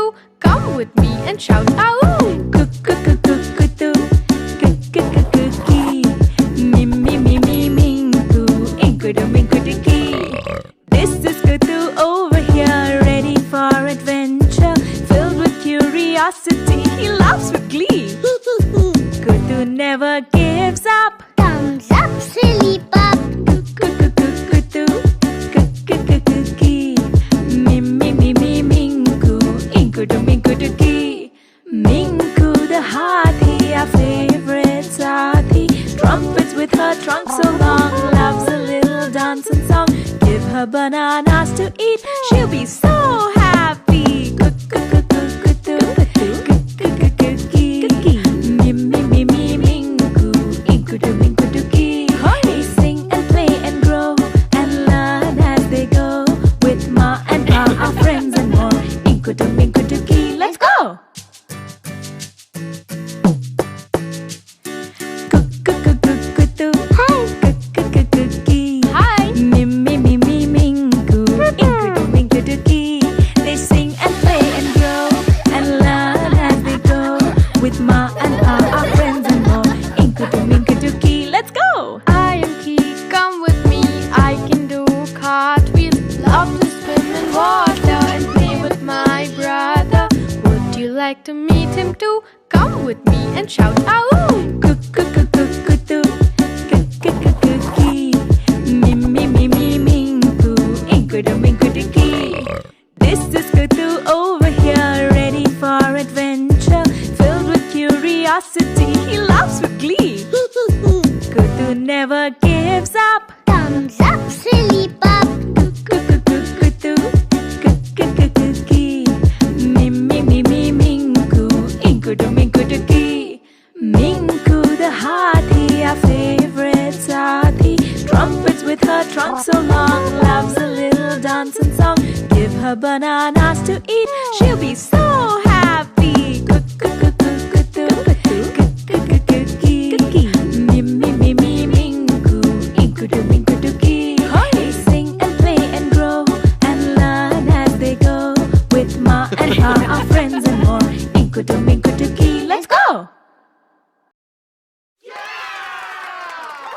too. Come with me and shout "Ow!" Kuku, cookie. Me, minku, minku. This is Kuku over here, ready for adventure, filled with curiosity. He laughs with glee. Kuku never gives up. Thumbs up, silly pup. Minku the hathi, our favorite sathi. Trumpets with her trunk so long, loves a little dance and song. Give her bananas to eat, she'll be so happy. They sing and play and grow and learn as they go. With Ma and Pa, our friends and more. Inkutu, let's go! Hi! Minku, Inkutu. They sing and play and grow and learn as they go. With Ma and Pa, our friends and more. Inkutu, let's go! I am Key, come with me, I can do cartwheels. Love to swim in water and play with my brother. Would you like to meet him too? Come with me and shout "Ow!" This is Kuku over here, ready for adventure, filled with curiosity. He laughs with glee. Kuku never gives up. Thumbs up, silly pup. Minku the hathi, our favorite sathi. Trumpets with her trunk so long, loves a little dance and song. Give her bananas to eat, she'll be so happy. They sing and play and grow and learn as they go. With Ma and Pa, our friends and more. Inkutu, let's go!